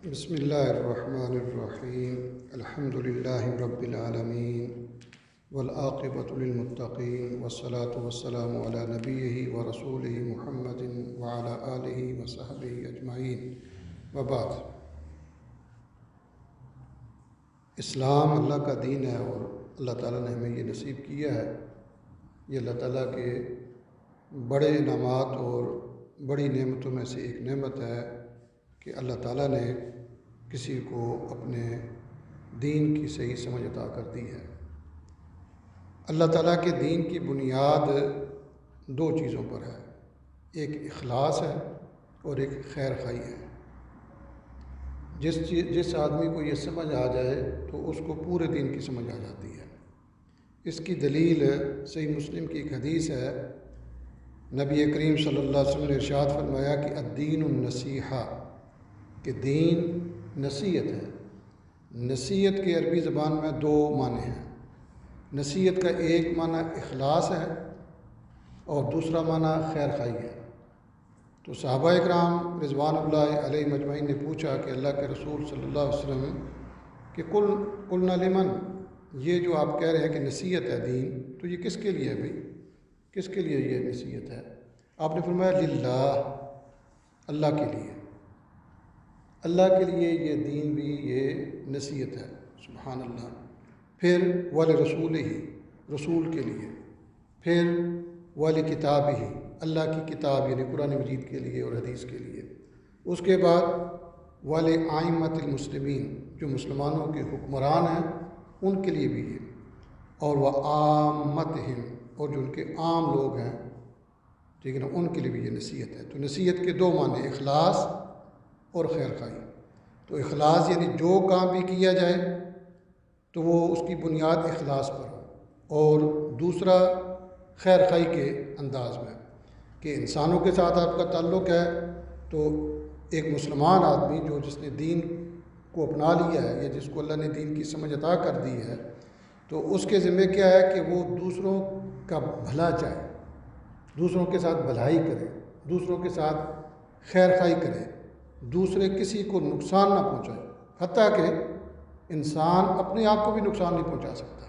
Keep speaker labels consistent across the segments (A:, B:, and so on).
A: بسم اللہ الرحمن الرحیم الحمد للہ رب العالمین والعاقبۃ للمتقین والصلاة والسلام علی نبیہ ورسولہ محمد وعلی آلہ وصحبہ اجمعین وبعد۔ اسلام اللہ کا دین ہے اور اللہ تعالیٰ نے ہمیں یہ نصیب کیا ہے۔ یہ اللہ تعالیٰ کے بڑے انعامات اور بڑی نعمتوں میں سے ایک نعمت ہے کہ اللہ تعالیٰ نے کسی کو اپنے دین کی صحیح سمجھ عطا کر دی ہے۔ اللہ تعالیٰ کے دین کی بنیاد دو چیزوں پر ہے، ایک اخلاص ہے اور ایک خیر خواہی ہے۔ جس آدمی کو یہ سمجھ آ جائے تو اس کو پورے دین کی سمجھ آ جاتی ہے۔ اس کی دلیل صحیح مسلم کی ایک حدیث ہے، نبی کریم صلی اللہ علیہ وسلم نے ارشاد فرمایا کہ الدین النصیحہ، کہ دین نصیحت ہے۔ نصیحت کے عربی زبان میں دو معنی ہیں۔ نصیحت کا ایک معنی اخلاص ہے اور دوسرا معنی خیر خواہی ہے۔ تو صحابہ اکرام رضوان اللہ علیہ مجمعین نے پوچھا کہ اللہ کے رسول صلی اللہ علیہ وسلم کہ قلنا لمن، یہ جو آپ کہہ رہے ہیں کہ نصیحت ہے دین، تو یہ کس کے لیے ہے بھائی، کس کے لیے یہ نصیحت ہے؟ آپ نے فرمایا للہ، اللہ کے لیے، اللہ کے لیے یہ دین بھی یہ نصیحت ہے۔ سبحان اللہ۔ پھر ولرسول ہی، رسول کے لیے، پھر ولکتاب ہی، اللہ کی کتاب یعنی قرآن مجید کے لیے اور حدیث کے لیے، اس کے بعد ولائمۃ المسلمین، جو مسلمانوں کے حکمران ہیں ان کے لیے بھی یہ، اور وعامتہم، اور جو ان کے عام لوگ ہیں، ٹھیک ہے نا، ان کے لیے بھی یہ نصیحت ہے۔ تو نصیحت کے دو معنی، اخلاص اور خیر خواہی۔ تو اخلاص یعنی جو کام بھی کیا جائے تو وہ اس کی بنیاد اخلاص پر ہو، اور دوسرا خیر خواہی کے انداز میں کہ انسانوں کے ساتھ آپ کا تعلق ہے تو ایک مسلمان آدمی جس نے دین کو اپنا لیا ہے یا جس کو اللہ نے دین کی سمجھ عطا کر دی ہے، تو اس کے ذمہ کیا ہے کہ وہ دوسروں کا بھلا چاہے، دوسروں کے ساتھ بھلائی کرے، دوسروں کے ساتھ خیر خواہی کرے، دوسرے کسی کو نقصان نہ پہنچائے، حتیٰ کہ انسان اپنے آپ کو بھی نقصان نہیں پہنچا سکتا۔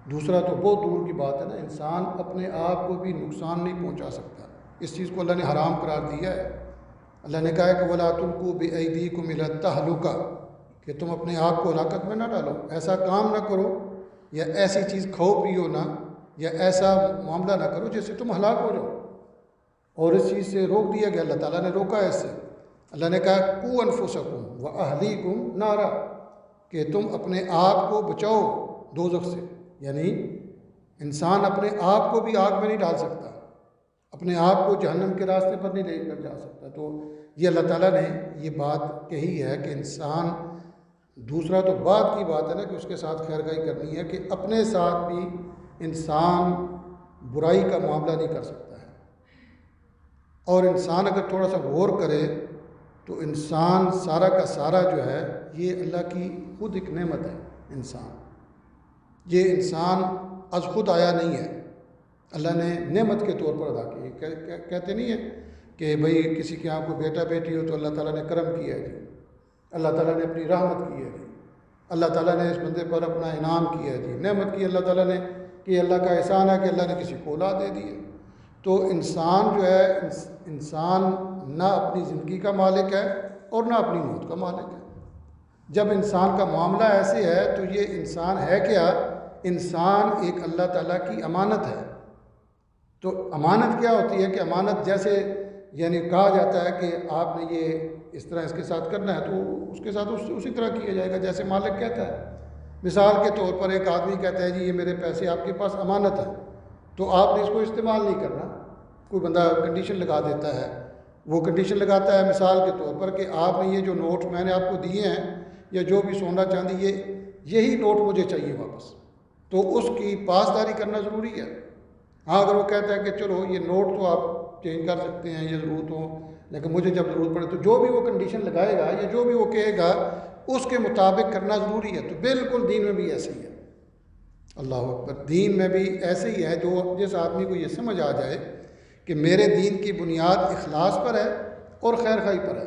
A: دوسرا تو بہت دور کی بات ہے نا، انسان اپنے آپ کو بھی نقصان نہیں پہنچا سکتا۔ اس چیز کو اللہ نے حرام قرار دیا ہے۔ اللہ نے کہا ہے کہ وَلَا تُلْقُوا بِأَيْدِيكُمْ إِلَى التَّهْلُكَةِ، کہ تم اپنے آپ کو ہلاکت میں نہ ڈالو، ایسا کام نہ کرو یا ایسی چیز کھاؤ پیو نہ یا ایسا معاملہ نہ کرو جس سے تم ہلاک ہو جاؤ۔ اور اس چیز سے روک دیا گیا، اللہ تعالیٰ نے روکا ہے اس سے۔ اللہ نے کہا قُوا أَنفُسَكُمْ وَأَهْلِيكُمْ نَارًا، کہ تم اپنے آپ کو بچاؤ دوزخ سے، یعنی انسان اپنے آپ کو بھی آگ میں نہیں ڈال سکتا، اپنے آپ کو جہنم کے راستے پر نہیں لے کر جا سکتا۔ تو یہ اللہ تعالیٰ نے یہ بات کہی ہے کہ انسان، دوسرا تو بعد کی بات ہے نا کہ اس کے ساتھ خیر خواہی کرنی ہے، کہ اپنے ساتھ بھی انسان برائی کا معاملہ نہیں کر سکتا ہے۔ اور انسان اگر تھوڑا سا غور کرے تو انسان سارا کا سارا جو ہے یہ اللہ کی خود ایک نعمت ہے۔ انسان، یہ انسان از خود آیا نہیں ہے، اللہ نے نعمت کے طور پر ادا کی۔ کہتے نہیں ہیں کہ بھئی کسی کے یہاں کوئی بیٹا بیٹی ہو تو اللہ تعالیٰ نے کرم کیا ہے جی، اللہ تعالیٰ نے اپنی رحمت کی ہے جی، اللہ تعالیٰ نے اس بندے پر اپنا انعام کیا ہے جی، نعمت کی اللہ تعالیٰ نے، کہ اللہ کا احسان ہے کہ اللہ نے کسی کو اولاد دے دی ہے۔ تو انسان جو ہے، انسان نہ اپنی زندگی کا مالک ہے اور نہ اپنی موت کا مالک ہے۔ جب انسان کا معاملہ ایسے ہے تو یہ انسان ہے کیا؟ انسان ایک اللہ تعالیٰ کی امانت ہے۔ تو امانت کیا ہوتی ہے کہ امانت جیسے یعنی کہا جاتا ہے کہ آپ نے یہ اس طرح اس کے ساتھ کرنا ہے تو اس کے ساتھ اسی طرح کیا جائے گا جیسے مالک کہتا ہے۔ مثال کے طور پر ایک آدمی کہتا ہے جی یہ میرے پیسے آپ کے پاس امانت ہے، تو آپ نے اس کو استعمال نہیں کرنا۔ کوئی بندہ کنڈیشن لگا دیتا ہے، وہ کنڈیشن لگاتا ہے مثال کے طور پر کہ آپ نے یہ جو نوٹ میں نے آپ کو دیے ہیں یا جو بھی سونا چاندی یہی نوٹ مجھے چاہیے واپس، تو اس کی پاسداری کرنا ضروری ہے۔ ہاں اگر وہ کہتا ہے کہ چلو یہ نوٹ تو آپ چینج کر سکتے ہیں یہ ضرورت ہو، لیکن مجھے جب ضرورت پڑے، تو جو بھی وہ کنڈیشن لگائے گا یا جو بھی وہ کہے گا اس کے مطابق کرنا ضروری ہے۔ تو بالکل دین میں بھی ایسے ہی ہے۔ اللہ اکبر، دین میں بھی ایسے ہی ہے۔ جو جس آدمی کو یہ سمجھ آ جائے کہ میرے دین کی بنیاد اخلاص پر ہے اور خیر خواہی پر ہے،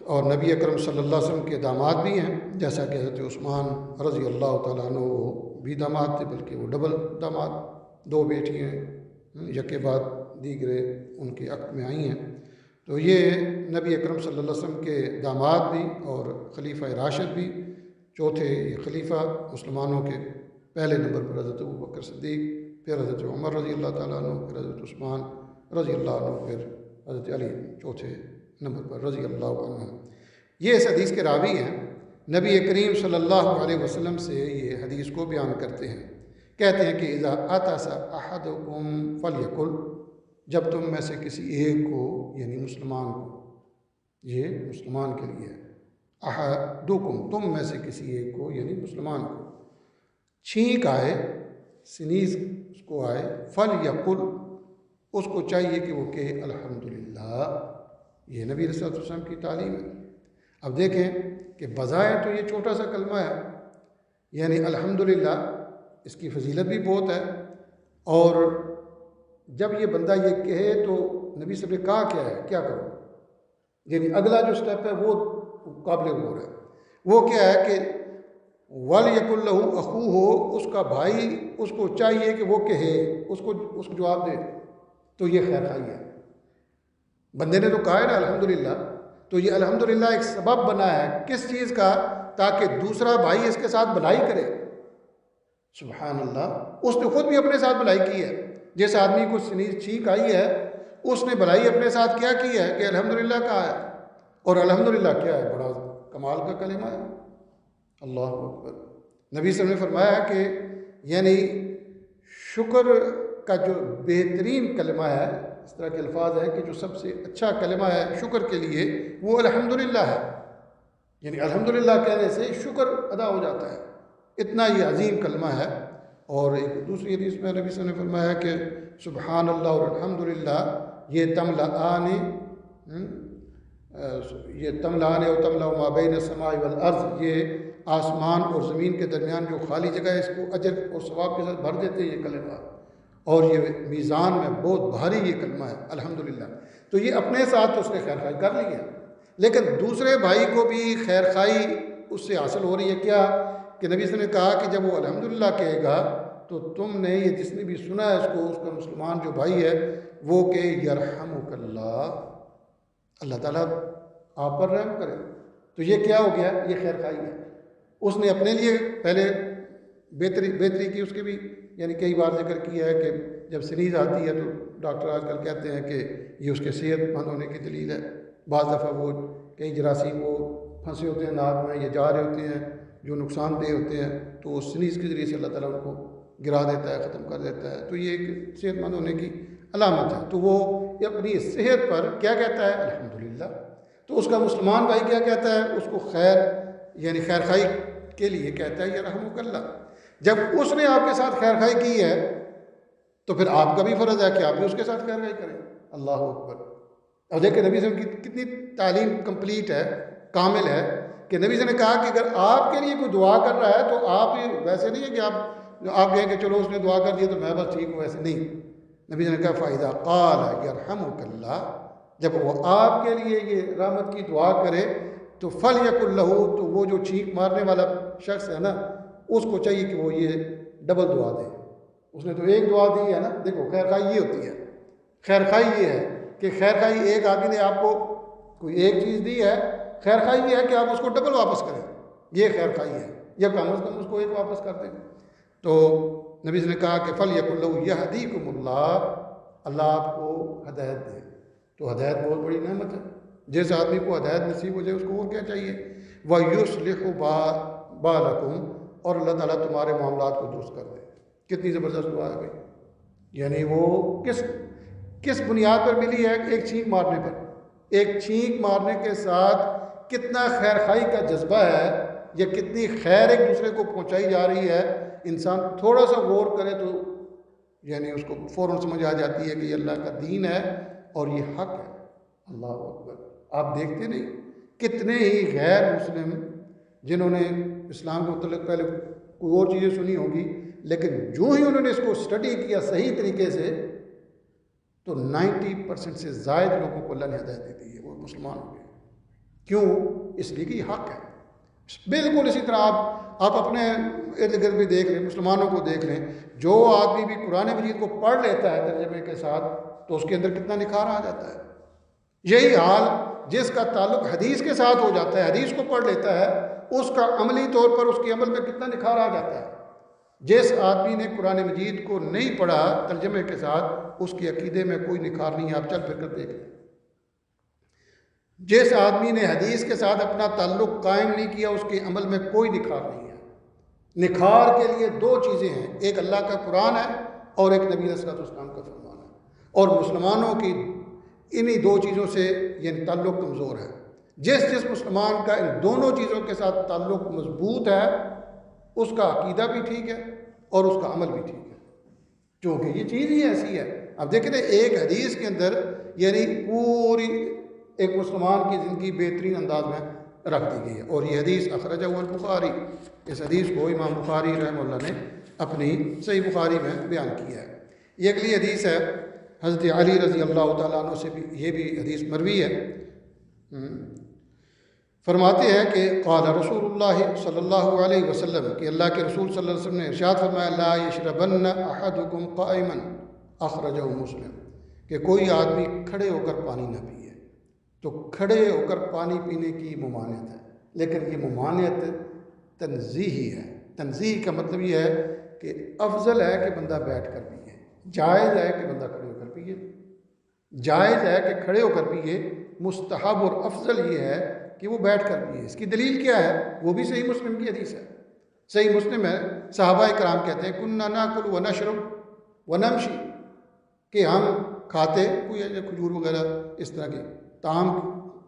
A: اور نبی اکرم صلی اللہ علیہ وسلم کے داماد بھی ہیں، جیسا کہ حضرت عثمان رضی اللہ تعالیٰ عنہ وہ بھی داماد تھے، بلکہ وہ ڈبل داماد، 2 بیٹیاں یکے بعد دیگرے ان کے عقد میں آئی ہیں۔ تو یہ نبی اکرم صلی اللہ علیہ وسلم کے داماد بھی اور خلیفہ راشد بھی، چوتھے یہ خلیفہ مسلمانوں کے پہلے نمبر پر حضرت ابوبکر صدیق، پھر حضرت عمر رضی اللہ تعالیٰ عنہ، پھر حضرت عثمان رضی اللہ عنہ، پھر حضرت علی چوتھے نمبر پر رضی اللہ عنہ۔ یہ اس حدیث کے راوی ہیں، نبی کریم صلی اللہ علیہ وسلم سے یہ حدیث کو بیان کرتے ہیں، کہتے ہیں کہ اذا عطس احدکم فلیقل، جب تم میں سے کسی ایک کو، یعنی مسلمان کو، یہ مسلمان کے لیے ہے، احدکم تم میں سے کسی ایک کو یعنی مسلمان کو چھینک آئے، سنیز اس کو آئے، فلیقل اس کو چاہیے کہ وہ کہے الحمدللہ۔ یہ نبی رسول اللہ علیہ وسلم کی تعلیم ہے۔ اب دیکھیں کہ بظاہر تو یہ چھوٹا سا کلمہ ہے، یعنی الحمدللہ، اس کی فضیلت بھی بہت ہے، اور جب یہ بندہ یہ کہے تو نبی صلی اللہ علیہ وسلم نے کہا کیا ہے، کیا کرو، یعنی اگلا جو سٹیپ ہے وہ قابل غور ہے، وہ کیا ہے کہ وَلْيَقُلْ لَهُ أَخُوهُ، اس کا بھائی اس کو چاہیے کہ وہ کہے، اس کو جواب دے، تو یہ خیر خواہی ہے۔ بندے نے تو کہا ہے نا الحمدللہ، تو یہ الحمدللہ ایک سبب بنا ہے کس چیز کا، تاکہ دوسرا بھائی اس کے ساتھ بھلائی کرے۔ سبحان اللہ، اس نے خود بھی اپنے ساتھ بھلائی کی ہے، جس آدمی کو سنیز چھینک آئی ہے اس نے بھلائی اپنے ساتھ کیا کی ہے کہ الحمدللہ کہا ہے، اور الحمدللہ کیا ہے، بڑا کمال کا کلمہ ہے۔ اللہ اکبر۔ نبی صلی اللہ علیہ وسلم نے فرمایا کہ یعنی شکر کا جو بہترین کلمہ ہے، اس طرح کے الفاظ ہیں کہ جو سب سے اچھا کلمہ ہے شکر کے لیے وہ الحمدللہ ہے، یعنی الحمدللہ کہنے سے شکر ادا ہو جاتا ہے، اتنا یہ عظیم کلمہ ہے۔ اور ایک دوسری حدیث میں نبی صلی اللہ علیہ وسلم نے فرمایا کہ سبحان اللہ اور الحمدللہ یہ تملأان و تملأ ما بین السماء والارض، یہ آسمان اور زمین کے درمیان جو خالی جگہ ہے اس کو اجر اور ثواب کے ساتھ بھر دیتے ہیں یہ کلمہ، اور یہ میزان میں بہت بھاری یہ کلمہ ہے الحمدللہ۔ تو یہ اپنے ساتھ تو اس نے خیر خواہی کر لی ہے، لیکن دوسرے بھائی کو بھی خیر خواہی اس سے حاصل ہو رہی ہے، کیا کہ نبی صلی اللہ علیہ وسلم نے کہا کہ جب وہ الحمدللہ کہے گا تو تم نے یہ جس نے بھی سنا ہے اس کو، اس کا مسلمان جو بھائی ہے وہ کہ یرحمک اللہ، اللہ تعالیٰ آپ پر رحم کرے، تو یہ کیا ہو گیا، یہ خیر خواہی ہے۔ اس نے اپنے لیے پہلے بہتری کی، اس کے بھی یعنی کئی بار ذکر کیا ہے کہ جب سنیز آتی ہے تو ڈاکٹر آج کل کہتے ہیں کہ یہ اس کے صحت مند ہونے کی دلیل ہے۔ بعض دفعہ وہ کئی جراثیم وہ پھنسے ہوتے ہیں ناک میں، یہ جا رہے ہوتے ہیں جو نقصان دہ ہوتے ہیں، تو اس سنیز کے ذریعے سے اللہ تعالیٰ ان کو گرا دیتا ہے، ختم کر دیتا ہے، تو یہ ایک صحت مند ہونے کی علامت ہے۔ تو وہ اپنی صحت پر کیا کہتا ہے الحمدللہ، تو اس کا مسلمان بھائی کیا کہتا ہے، اس کو خیر یعنی خیر خواہی کے لیے کہتا ہے یرحمک اللہ۔ جب اس نے آپ کے ساتھ خیر خواہی کی ہے تو پھر آپ کا بھی فرض ہے کہ آپ بھی اس کے ساتھ خیر خواہی کریں۔ اللہ اکبر۔ اور دیکھیں نبی صلی اللہ علیہ وسلم کی کتنی تعلیم کمپلیٹ ہے، کامل ہے، کہ نبی صلی اللہ علیہ وسلم نے کہا کہ اگر آپ کے لیے کوئی دعا کر رہا ہے تو آپ ہی ویسے نہیں ہے کہ آپ کہیں کہ چلو اس نے دعا کر دی تو میں بس ٹھیک ہوں، ویسے نہیں۔ نبی صلی اللہ علیہ وسلم نے کہا فَإِذَا قَالَ يَرْحَمُكَ اللَّهُ، جب وہ آپ کے لیے یہ رحمت کی دعا کرے تو فَلْيَقُلْ لَهُ، تو وہ جو چھینک مارنے والا شخص ہے نا اس کو چاہیے کہ وہ یہ ڈبل دعا دے۔ اس نے تو ایک دعا دی ہے نا، دیکھو خیر خواہی یہ ہوتی ہے، خیر خواہی یہ ہے کہ خیر خواہی ایک آدمی نے آپ کو کوئی ایک چیز دی ہے، خیر خواہی یہ ہے کہ آپ اس کو ڈبل واپس کریں، یہ خیر خواہی ہے، یا کم از کم اس کو ایک واپس کر دیں۔ تو نبی نے کہا کہ فَلْيَقُلْ لَهُ يَهْدِيكُمُ اللَّهُ، اللہ آپ کو ہدایت دے۔ تو ہدایت بہت بڑی نعمت ہے، جس آدمی کو ہدایت نصیب ہو جائے اس کو اور کیا چاہیے، وَيُصْلِحُ بَالَكُمْ، اور اللہ تعالیٰ تمہارے معاملات کو درست کر دے۔ کتنی زبردست دعا ہے بھائی، یعنی وہ کس بنیاد پر ملی ہے، ایک چھینک مارنے پر۔ ایک چھینک مارنے کے ساتھ کتنا خیر خواہی کا جذبہ ہے، یا کتنی خیر ایک دوسرے کو پہنچائی جا رہی ہے، انسان تھوڑا سا غور کرے تو یعنی اس کو فوراً سمجھ آ جاتی ہے کہ یہ اللہ کا دین ہے اور یہ حق ہے۔ اللہ اکبر۔ آپ دیکھتے نہیں کتنے ہی غیر مسلم جنہوں نے اسلام کے متعلق پہلے کوئی اور چیزیں سنی ہوگی، لیکن جو ہی انہوں نے اس کو اسٹڈی کیا صحیح طریقے سے تو 90% سے زائد لوگوں کو اللہ نے ہدایت دے دی ہے، وہ مسلمان ہو گئے۔ کیوں؟ اس لیے کہ یہ حق ہے۔ بالکل اسی طرح آپ اپنے ارد گرد بھی دیکھ لیں، مسلمانوں کو دیکھ لیں، جو آدمی بھی قرآن مجید کو پڑھ لیتا ہے ترجمے کے ساتھ تو اس کے اندر کتنا نکھار آ جاتا ہے۔ یہی حال جس کا تعلق حدیث کے ساتھ ہو جاتا ہے، حدیث کو پڑھ لیتا ہے، اس کا عملی طور پر اس کے عمل میں کتنا نکھار آ جاتا ہے۔ جس آدمی نے قرآن مجید کو نہیں پڑھا ترجمے کے ساتھ، اس کے عقیدے میں کوئی نکھار نہیں ہے، آپ چل پھر کر دیکھ لیں۔ جس آدمی نے حدیث کے ساتھ اپنا تعلق قائم نہیں کیا، اس کے عمل میں کوئی نکھار نہیں ہے۔ نکھار کے لیے دو چیزیں ہیں، ایک اللہ کا قرآن ہے اور ایک نبی علیہ السلام کا فرمان ہے، اور مسلمانوں کی انہی دو چیزوں سے یہ تعلق کمزور ہے۔ جس مسلمان کا ان دونوں چیزوں کے ساتھ تعلق مضبوط ہے، اس کا عقیدہ بھی ٹھیک ہے اور اس کا عمل بھی ٹھیک ہے، کیونکہ یہ چیز ہی ایسی ہے۔ اب دیکھیں ایک حدیث کے اندر یعنی پوری ایک مسلمان کی زندگی بہترین انداز میں رکھ دی گئی ہے، اور یہ حدیث اخرجہ البخاری، اس حدیث کو امام بخاری رحمہ اللہ نے اپنی صحیح بخاری میں بیان کیا ہے۔ یہ اگلی حدیث ہے حضرت علی رضی اللہ تعالیٰ عنہ سے بھی، یہ بھی حدیث مروی ہے۔ فرماتے ہیں کہ قال رسول اللہ صلی اللہ علیہ وسلم، کہ اللہ کے رسول صلی اللہ علیہ وسلم نے ارشاد فرمایا لا یشربن احدکم قائما، اخرجہ مسلم، کہ کوئی آدمی کھڑے ہو کر پانی نہ پیے۔ تو کھڑے ہو کر پانی پینے کی ممانعت ہے، لیکن یہ ممانعت تنزیہی ہے۔ تنزیہ کا مطلب یہ ہے کہ افضل ہے کہ بندہ بیٹھ کر پیے، جائز ہے کہ بندہ کھڑے ہو کر پیے، جائز ہے کہ کھڑے ہو کر پیے، مستحب اور افضل یہ ہے کہ وہ بیٹھ کر پیے۔ اس کی دلیل کیا ہے؟ وہ بھی صحیح مسلم کی حدیث ہے۔ صحیح مسلم ہے، صحابہ کرام کہتے ہیں کننا ناکل ونشرب ونمشی، کہ ہم کھاتے کوئی کھجور وغیرہ اس طرح کے طعام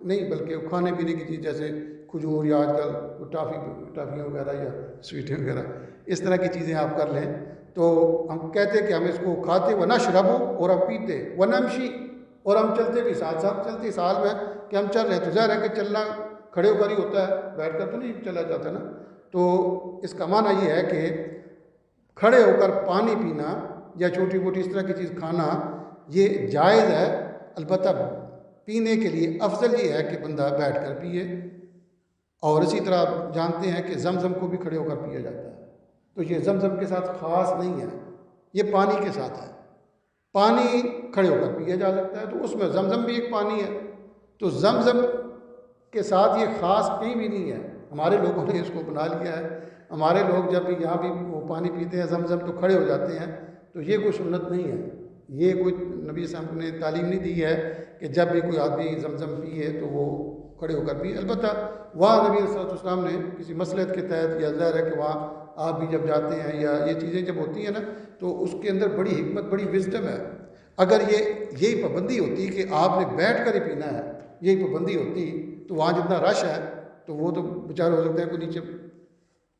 A: نہیں، بلکہ کھانے پینے کی چیز جیسے کھجور یا آج کل ٹافیاں وغیرہ یا سویٹیں وغیرہ اس طرح کی چیزیں آپ کر لیں، تو ہم کہتے کہ ہم اس کو کھاتے ونشرب، اور ہم پیتے، ونمشی، اور ہم چلتے بھی ساتھ ساتھ، چلتے سال میں کہ ہم چل رہے ہیں، تو ظاہر ہے کہ چلنا کھڑے ہو کر ہی ہوتا ہے، بیٹھ کر تو نہیں چلا جاتا نا۔ تو اس کا معنی یہ ہے کہ کھڑے ہو کر پانی پینا یا چھوٹی موٹی اس طرح کی چیز کھانا یہ جائز ہے، البتہ پینے کے لیے افضل یہ ہے کہ بندہ بیٹھ کر پیے۔ اور اسی طرح آپ جانتے ہیں کہ زمزم کو بھی کھڑے ہو کر پیا جاتا ہے، تو یہ زمزم کے ساتھ خاص نہیں ہے، یہ پانی کے ساتھ ہے۔ پانی کھڑے ہو کر پیا جا سکتا ہے، تو اس میں زمزم بھی ایک پانی ہے، تو زمزم کے ساتھ یہ خاص کہیں بھی نہیں ہے۔ ہمارے لوگوں نے اس کو بنا لیا ہے، ہمارے لوگ جب بھی یہاں بھی وہ پانی پیتے ہیں زمزم تو کھڑے ہو جاتے ہیں، تو یہ کوئی سنت نہیں ہے، یہ کوئی نبی صلی اللہ علیہ وسلم نے تعلیم نہیں دی ہے کہ جب بھی کوئی آدمی زمزم پیے تو وہ کھڑے ہو کر پیے۔ البتہ وہاں نبی صلی اللہ علیہ وسلم نے کسی مصلحت کے تحت، یا ظاہر ہے کہ وہاں آپ بھی جب جاتے ہیں یا یہ چیزیں جب ہوتی ہیں نا، تو اس کے اندر بڑی حکمت، بڑی وزڈم ہے۔ اگر یہی پابندی ہوتی کہ آپ نے بیٹھ کر ہی پینا ہے، یہی پابندی ہوتی، تو وہاں جتنا رش ہے تو وہ تو بیچارہ ہو سکتا ہے کوئی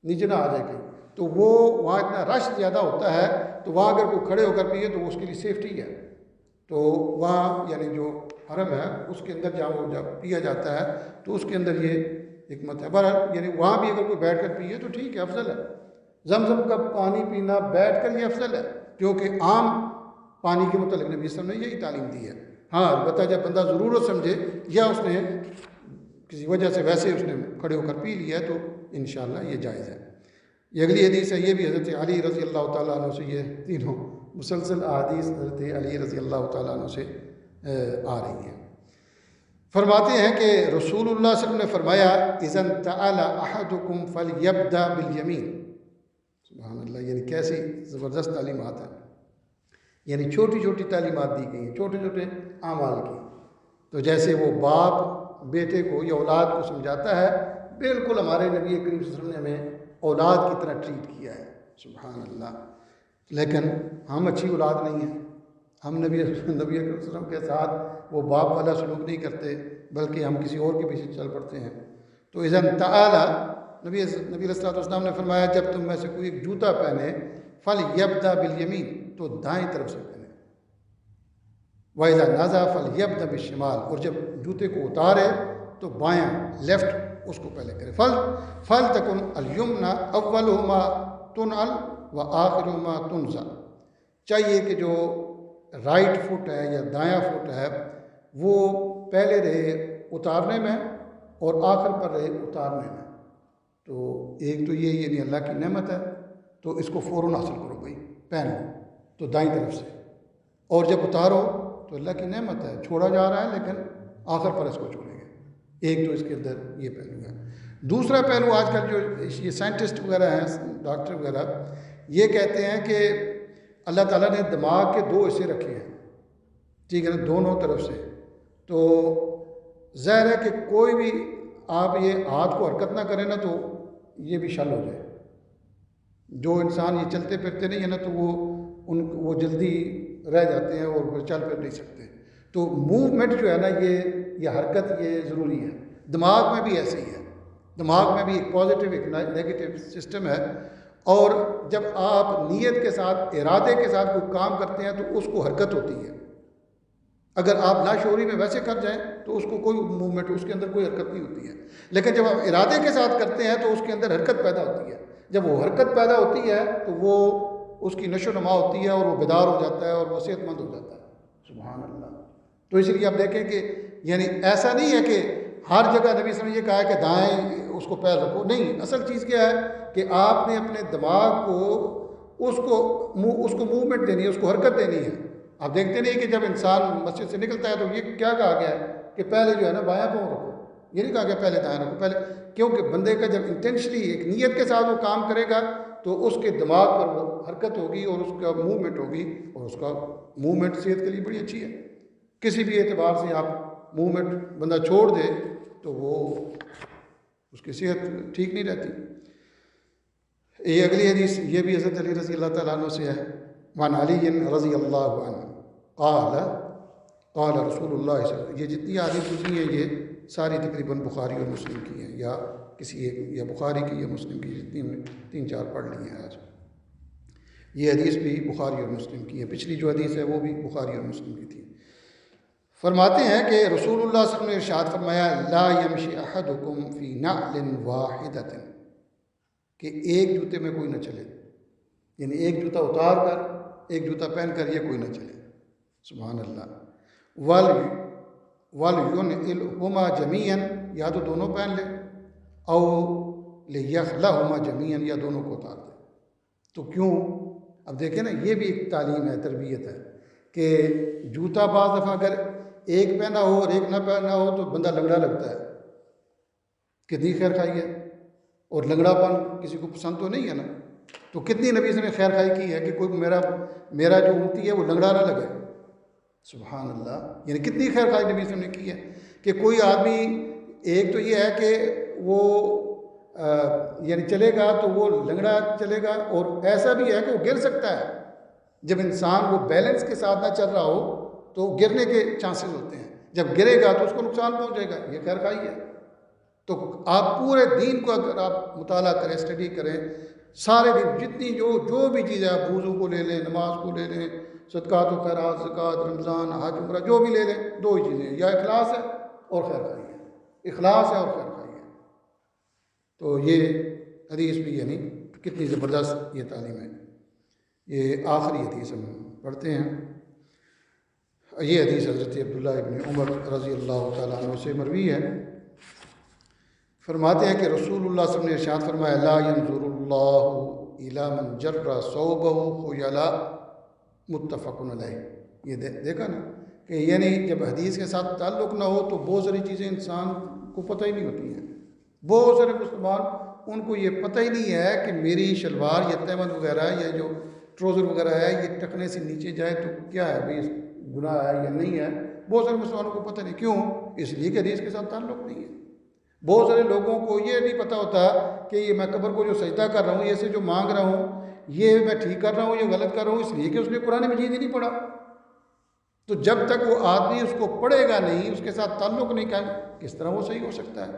A: نیچے نہ آ جائے کہ، تو وہ وہاں اتنا رش زیادہ ہوتا ہے، تو وہاں اگر کوئی کھڑے ہو کر پیے تو اس کے لیے سیفٹی ہے۔ تو وہاں یعنی جو حرم ہے اس کے اندر جہاں وہ جب پیا جاتا ہے تو اس کے اندر یہ حکمت ہے۔ بہرحال یعنی وہاں بھی اگر کوئی بیٹھ کر پیے تو ٹھیک ہے، افضل ہے۔ زمزم کا پانی پینا بیٹھ کر یہ افضل ہے، کیونکہ عام پانی کے متعلق نبی صلی اللہ علیہ وسلم نے یہی تعلیم دی ہے۔ ہاں البتہ جب بندہ ضرورت سمجھے یا اس نے کسی وجہ سے ویسے اس نے کھڑے ہو کر پی لیا ہے تو انشاءاللہ یہ جائز ہے۔ یہ اگلی حدیث ہے، یہ بھی حضرت علی رضی اللہ تعالیٰ عنہ سے، یہ تینوں مسلسل احادیث حضرت علی رضی اللہ تعالیٰ عنہ سے آ رہی ہیں۔ فرماتے ہیں کہ رسول اللہ صلی اللہ علیہ وسلم نے فرمایا اذا انتعل احدکم فلیبدأ بالیمین۔ سبحان اللہ، یعنی کیسی زبردست تعلیمات ہیں، یعنی چھوٹی چھوٹی تعلیمات دی گئی ہیں، چھوٹے چھوٹے اعمال کی۔ تو جیسے وہ باپ بیٹے کو یا اولاد کو سمجھاتا ہے، بالکل ہمارے نبی کریم صلی اللہ علیہ وسلم نے ہمیں اولاد کی طرح ٹریٹ کیا ہے، سبحان اللہ۔ لیکن ہم اچھی اولاد نہیں ہیں، ہم نبی کریم صلی اللہ علیہ وسلم کے ساتھ وہ باپ والا سلوک نہیں کرتے، بلکہ ہم کسی اور کے پیچھے چل پڑتے ہیں۔ تو اذا تعالی نبی علیہ الصلوۃ والسلام نے فرمایا جب تم میں سے کوئی ایک جوتا پہنے فلیبدأ بالیمین، تو دائیں طرف سے پہنے، وَإِذَا نَزَعَ فَلْيَبْدَأْ بِالشِّمَالِ، اور جب جوتے کو اتارے تو بایاں لیفٹ اس کو پہلے کرے۔ فَلْتَكُنْ الْيُمْنَ أَوَّلُهُمَا تُنْعَلْ وَآخِرُهُمَا تُنْزَعْ، چاہیے کہ جو رائٹ فٹ ہے یا دایاں فٹ ہے وہ پہلے رہے اتارنے میں، اور آخر پر رہے اتارنے میں۔ تو ایک تو یہ یعنی اللہ کی نعمت ہے، تو اس کو فوراً حاصل کرو بھائی، پہن لو تو دائیں طرف سے، اور جب اتارو تو اللہ کی نعمت ہے، چھوڑا جا رہا ہے لیکن آخر پر اس کو چھوڑیں گے۔ ایک تو اس کے اندر یہ پہلو ہے۔ دوسرا پہلو آج کل جو یہ سائنٹسٹ وغیرہ ہیں، ڈاکٹر وغیرہ، یہ کہتے ہیں کہ اللہ تعالیٰ نے دماغ کے 2 حصے رکھے ہیں، ٹھیک ہے نا، دونوں طرف سے۔ تو ظاہر ہے کہ کوئی بھی آپ یہ ہاتھ کو حرکت نہ کریں نا تو یہ بھی شل ہو جائے۔ جو انسان یہ چلتے پھرتے نہیں ہیں نا تو وہ جلدی رہ جاتے ہیں اور وہ چل پھر نہیں سکتے۔ تو موومنٹ جو ہے نا یہ حرکت یہ ضروری ہے۔ دماغ میں بھی ایسے ہی ہے، دماغ میں بھی ایک پازیٹیو ایک نیگیٹو سسٹم ہے، اور جب آپ نیت کے ساتھ ارادے کے ساتھ کوئی کام کرتے ہیں تو اس کو حرکت ہوتی ہے۔ اگر آپ لاشعوری میں ویسے کر جائیں تو اس کو کوئی موومنٹ، اس کے اندر کوئی حرکت نہیں ہوتی ہے، لیکن جب آپ ارادے کے ساتھ کرتے ہیں تو اس کے اندر حرکت پیدا ہوتی ہے۔ جب وہ حرکت پیدا ہوتی ہے تو وہ اس کی نشو و نما ہوتی ہے اور وہ بیدار ہو جاتا ہے اور وہ صحت مند ہو جاتا ہے۔ سبحان اللہ۔ تو اس لیے آپ دیکھیں کہ یعنی ایسا نہیں ہے کہ ہر جگہ نبی صلی اللہ علیہ وسلم نے یہ کہا ہے کہ دائیں اس کو پیر رکھو، نہیں، اصل چیز کیا ہے کہ آپ نے اپنے دماغ کو اس کو موومنٹ دینی ہے، اس کو حرکت دینی ہے۔ آپ دیکھتے نہیں کہ جب انسان مسجد سے نکلتا ہے تو یہ کیا کہا گیا ہے کہ پہلے جو ہے نا بایاں پاؤں رکھو، یہ نہیں کہا گیا پہلے دائیں رکھو، پہلے، کیونکہ بندے کا جب انٹینشنلی ایک نیت کے ساتھ وہ کام کرے گا تو اس کے دماغ پر وہ حرکت ہوگی اور اس کا موومنٹ ہوگی، اور اس کا موومنٹ صحت کے لیے بڑی اچھی ہے۔ کسی بھی اعتبار سے آپ موومنٹ بندہ چھوڑ دے تو وہ اس کی صحت ٹھیک نہیں رہتی۔ یہ اگلی حدیث یہ بھی حضرت علی رضی اللہ تعالیٰ عنہ سے ہے۔ وعن علی رضی اللہ عنہ قال قال رسول اللہ صلی اللہ علیہ وسلم۔ یہ جتنی حدیث گزری ہیں یہ ساری تقریباً بخاری اور مسلم کی ہیں، یا کسی ایک، یا بخاری کی یا مسلم کی، جتنی ہم نے 3-4 پڑھ لی ہیں آج۔ یہ حدیث بھی بخاری اور مسلم کی ہے، پچھلی جو حدیث ہے وہ بھی بخاری اور مسلم کی تھی۔ فرماتے ہیں کہ رسول اللہ صلی اللہ علیہ وسلم نے ارشاد فرمایا لا یمشی احدکم فی نعل واحدۃ، کہ ایک جوتے میں کوئی نہ چلے، یعنی ایک جوتا اتار کر ایک جوتا پہن کر یہ کوئی نہ چلے۔ سبحان اللہ۔ وَلْيُنْعِلْهُمَا جَمِيعًا، یا تو دونوں پہن لے، او لِيَخْلَهُمَا جَمِيعًا، یا دونوں کو اتار دے۔ تو کیوں؟ اب دیکھیں نا، یہ بھی ایک تعلیم ہے، تربیت ہے، کہ جوتا بعض دفعہ اگر ایک پہنا ہو اور ایک نہ پہنا ہو تو بندہ لنگڑا لگتا ہے، کتنی خیر خائی ہے، اور لنگڑا پن کسی کو پسند تو نہیں ہے نا۔ تو کتنی نبی نے خیر خائی کی ہے کہ کوئی میرا جو امتی ہے وہ لنگڑا نہ لگے۔ سبحان اللہ، یعنی کتنی خیر خائی نبی نے کی ہے کہ کوئی آدمی، ایک تو یہ ہے کہ وہ یعنی چلے گا تو وہ لنگڑا چلے گا، اور ایسا بھی ہے کہ وہ گر سکتا ہے۔ جب انسان وہ بیلنس کے ساتھ نہ چل رہا ہو تو گرنے کے چانسز ہوتے ہیں، جب گرے گا تو اس کو نقصان پہنچے گا، یہ خیر خائی ہے۔ تو آپ پورے دین کو اگر آپ مطالعہ کریں، اسٹڈی کریں، سارے دن جتنی جو بھی چیزیں، آپ وضو کو لے لیں، نماز کو لے لیں، صدقات و خیرات، زکوٰۃ، رمضان، حج، عمرہ، جو بھی لے لیں، 2 ہی چیزیں ہیں، یا اخلاص ہے اور خیر خائی ہے، اخلاص ہے اور خیر خائی ہے۔ تو یہ حدیث بھی یعنی کتنی زبردست یہ تعلیم ہے۔ یہ آخری حدیث ہم پڑھتے ہیں۔ یہ حدیث حضرت عبداللہ ابن عمر رضی اللہ تعالیٰ عنہ سے مروی ہے۔ فرماتے ہیں کہ رسول اللہ صلی اللہ علیہ وسلم نے ارشاد فرمایا لا ينظر اللہ الی من جر ثوبہ خیلا، متفق علیہ۔ یہ دیکھا نا کہ یعنی جب حدیث کے ساتھ تعلق نہ ہو تو بہت ساری چیزیں انسان کو پتہ ہی نہیں ہوتی ہیں۔ بہت سارے مسلمان ان کو یہ پتہ ہی نہیں ہے کہ میری شلوار یا تہمد وغیرہ یا جو ٹروزر وغیرہ ہے یہ ٹکنے سے نیچے جائے تو کیا ہے بھائی، گناہ ہے یا نہیں ہے۔ بہت سارے مسلمانوں کو پتہ نہیں، کیوں؟ اس لیے کہ حدیث کے ساتھ تعلق نہیں ہے۔ بہت سارے لوگوں کو یہ نہیں پتہ ہوتا کہ یہ میں قبر کو جو سجدہ کر رہا ہوں، یہ سے جو مانگ رہا ہوں، یہ میں ٹھیک کر رہا ہوں، یہ غلط کر رہا ہوں، اس لیے کہ اس نے قرآن مجید ہی نہیں پڑھا۔ تو جب تک وہ آدمی اس کو پڑھے گا نہیں، اس کے ساتھ تعلق نہیں کرے، کس طرح وہ صحیح ہو سکتا ہے؟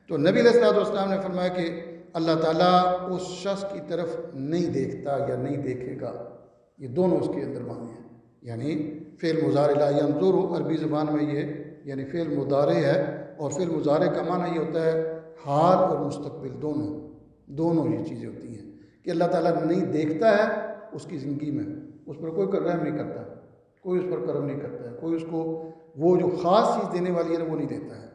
A: تو نبی علیہ الصلوۃ والسلام نے فرمایا کہ اللہ تعالیٰ اس شخص کی طرف نہیں دیکھتا یا نہیں دیکھے گا۔ یہ دونوں اس کے اندر معنی ہیں، یعنی فعل مضارع لا ينظر، عربی زبان میں یہ یعنی فعل مضارع ہے، اور فعل مضارع کا معنی یہ ہوتا ہے حال اور مستقبل، دونوں یہ چیزیں ہوتی ہیں کہ اللہ تعالیٰ نہیں دیکھتا ہے اس کی زندگی میں، اس پر کوئی رحم نہیں کرتا، کوئی اس پر کرم نہیں کرتا ہے، کوئی اس کو وہ جو خاص چیز دینے والی ہے وہ نہیں دیتا ہے۔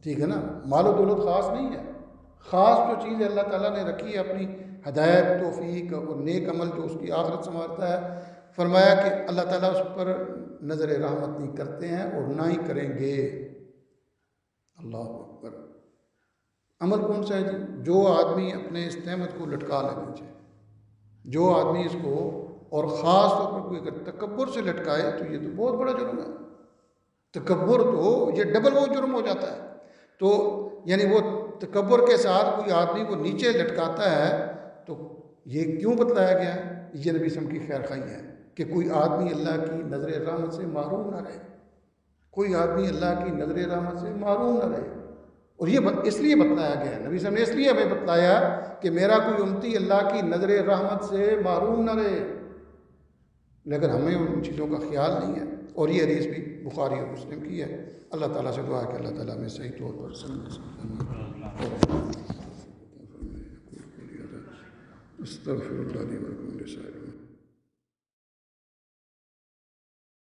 A: ٹھیک ہے نا، مال و دولت خاص نہیں ہے، خاص جو چیز اللہ تعالیٰ نے رکھی ہے اپنی ہدایت، توفیق اور نیک عمل جو اس کی آخرت سنوارتا ہے، فرمایا کہ اللہ تعالیٰ اس پر نظر رحمت نہیں کرتے ہیں اور نہ ہی کریں گے۔ اللہ اکبر۔ عمل کون سا ہے جی؟ جو آدمی اپنے اس نعمت کو لٹکا لے نیچے، جو آدمی اس کو، اور خاص طور پر کوئی اگر تکبر سے لٹکائے تو یہ تو بہت بڑا جرم ہے۔ تکبر تو یہ ڈبل وہ جرم ہو جاتا ہے۔ تو یعنی وہ تکبر کے ساتھ کوئی آدمی کو نیچے لٹکاتا ہے تو یہ کیوں بتلایا گیا ہے؟ یہ نبی صلی اللہ علیہ وسلم کی خیر خواہی ہے کہ کوئی آدمی اللہ کی نظر رحمت سے محروم نہ رہے، کوئی آدمی اللہ کی نظر رحمت سے محروم نہ رہے۔ اور یہ اس لیے بتلایا گیا ہے، نبی صلی اللہ علیہ وسلم نے اس لیے ہمیں بتلایا کہ میرا کوئی امتی اللہ کی نظر رحمت سے محروم نہ رہے، لیکن ہمیں ان چیزوں کا خیال نہیں ہے۔ اور یہ حدیث بھی بخاری اور مسلم کی ہے۔ اللہ تعالیٰ سے دعا ہے کہ اللہ تعالیٰ ہمیں صحیح طور پر استغفر اللہ لی ولکم ولسائر